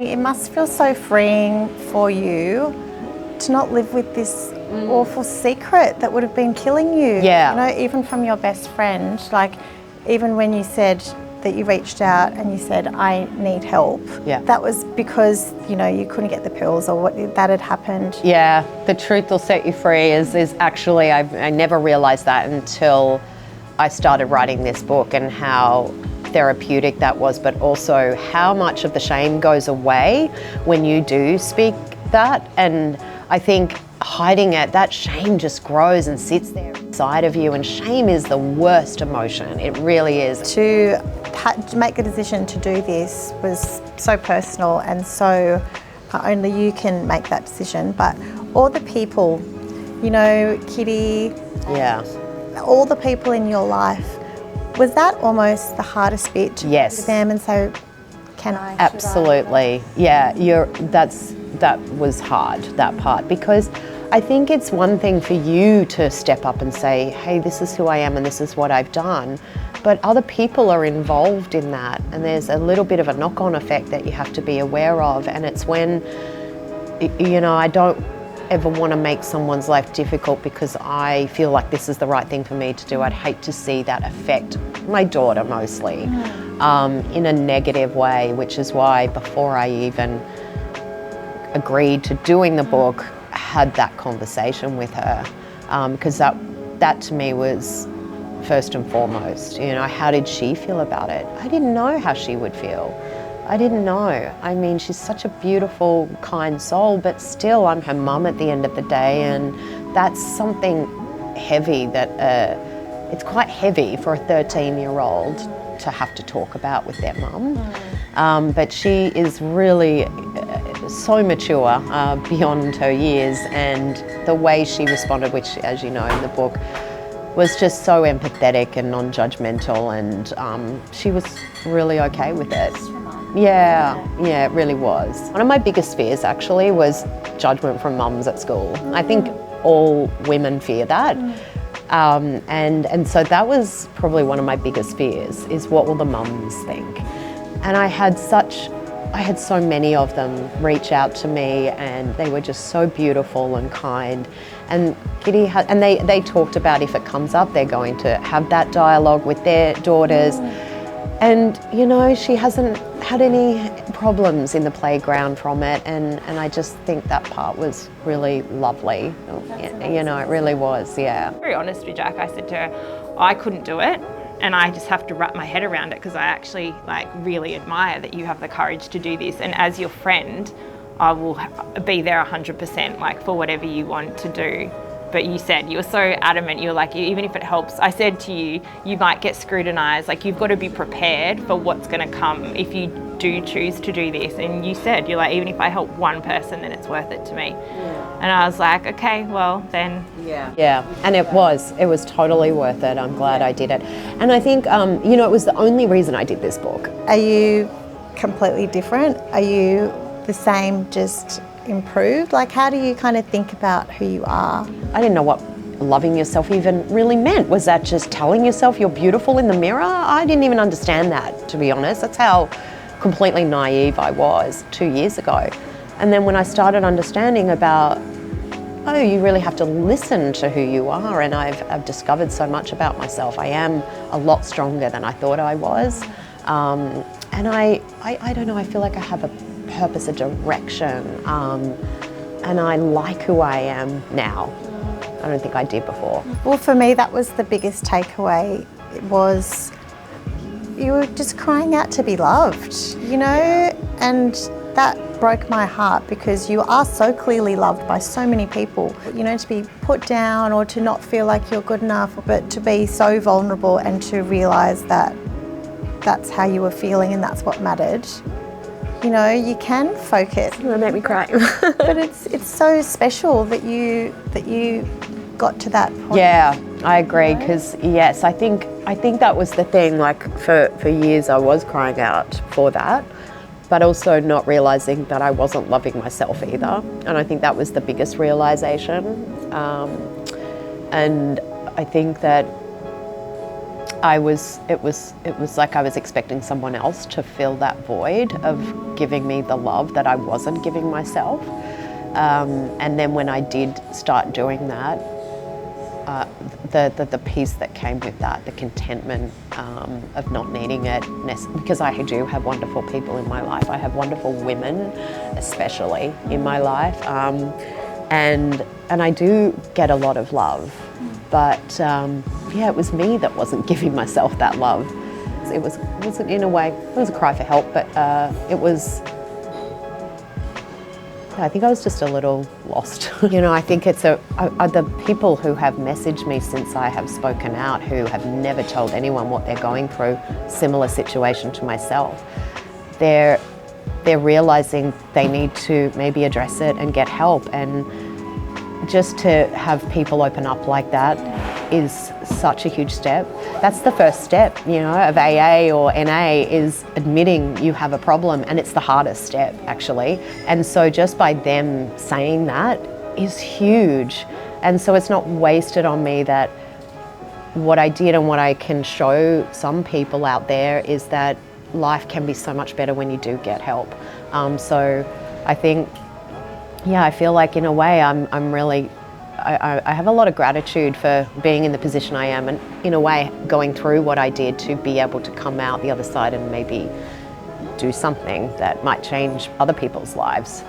It must feel so freeing for you to not live with this awful secret that would have been killing you. Yeah. You know, even from your best friend, like even when you said that you reached out and you said, I need help. Yeah. That was because, you know, you couldn't get the pills or what that had happened. Yeah, the truth will set you free is actually, I never realised that until I started writing this book, and how therapeutic that was, but also how much of the shame goes away when you do speak that. And I think hiding it, that shame just grows and sits there inside of you, and shame is the worst emotion. It really is. To make a decision to do this was so personal, and so only you can make that decision. But all the people, you know, Kitty, Yeah. all the people in your life, was that almost the hardest bit to Yes. go to them and say, can I? Absolutely. Yeah, that was hard, that part, because I think it's one thing for you to step up and say, hey, this is who I am and this is what I've done, but other people are involved in that, and there's a little bit of a knock-on effect that you have to be aware of. And it's when, you know, I don't ever want to make someone's life difficult because I feel like this is the right thing for me to do. I'd hate to see that affect my daughter mostly in a negative way, which is why before I even agreed to doing the book, had that conversation with her, because that to me was first and foremost. You know, how did she feel about it? I didn't know how she would feel. I didn't know. I mean, she's such a beautiful, kind soul, but still, I'm her mum at the end of the day, and that's something heavy that, it's quite heavy for a 13-year-old to have to talk about with their mum. But she is really so mature beyond her years, and the way she responded, which, as you know in the book, was just so empathetic and non-judgmental, and she was really okay with it. Yeah, it really was. One of my biggest fears actually was judgment from mums at school. I think all women fear that. And so that was probably one of my biggest fears, is what will the mums think? And I had so many of them reach out to me, and they were just so beautiful and kind. And Kitty and they talked about, if it comes up, they're going to have that dialogue with their daughters. And, you know, she hasn't had any problems in the playground from it, and I just think that part was really lovely. You know, it really was, yeah. Very honest with Jack, I said to her, I couldn't do it, and I just have to wrap my head around it, because I actually really admire that you have the courage to do this, and as your friend, I will be there 100% for whatever you want to do. But you said, you were so adamant, you were like, even if it helps, I said to you, you might get scrutinised, you've got to be prepared for what's going to come if you do choose to do this. And you said, you're like, even if I help one person, then it's worth it to me. Yeah. And I was like, okay, well then. Yeah, and it was totally worth it. I'm glad I did it. And I think, you know, it was the only reason I did this book. Are you completely different? Are you the same, just improved? How do you kind of think about who you are? I didn't know what loving yourself even really meant. Was that just telling yourself you're beautiful in the mirror? I didn't even understand that, to be honest. That's how completely naive I was 2 years ago. And then when I started understanding about, oh, you really have to listen to who you are, and I've discovered so much about myself. I am a lot stronger than I thought I was. And I don't know, I feel like I have a purpose, a direction, and I like who I am now. I don't think I did before. Well, for me, that was the biggest takeaway. It was, you were just crying out to be loved, you know, and that broke my heart, because you are so clearly loved by so many people. You know, to be put down or to not feel like you're good enough, but to be so vulnerable and to realise that that's how you were feeling and that's what mattered. You know, you can focus. That made me cry. But it's so special that you got to that point. Yeah, I agree, because yes, I think that was the thing. For years, I was crying out for that, but also not realising that I wasn't loving myself either. And I think that was the biggest realisation. And I think that it was like I was expecting someone else to fill that void of giving me the love that I wasn't giving myself. And then when I did start doing that, the peace that came with that, the contentment of not needing it, because I do have wonderful people in my life. I have wonderful women, especially in my life, and I do get a lot of love. But yeah, it was me that wasn't giving myself that love. It wasn't in a way, it was a cry for help, but it was. I think I was just a little lost. You know, I think it's the people who have messaged me since I have spoken out, who have never told anyone what they're going through, similar situation to myself. They're realizing they need to maybe address it and get help, and just to have people open up like that is such a huge step. That's the first step, you know, of AA or NA, is admitting you have a problem, and it's the hardest step actually. And so just by them saying that is huge. And so it's not wasted on me that what I did and what I can show some people out there is that life can be so much better when you do get help. So I think, yeah, I feel like in a way I'm really, I have a lot of gratitude for being in the position I am, and in a way going through what I did to be able to come out the other side and maybe do something that might change other people's lives.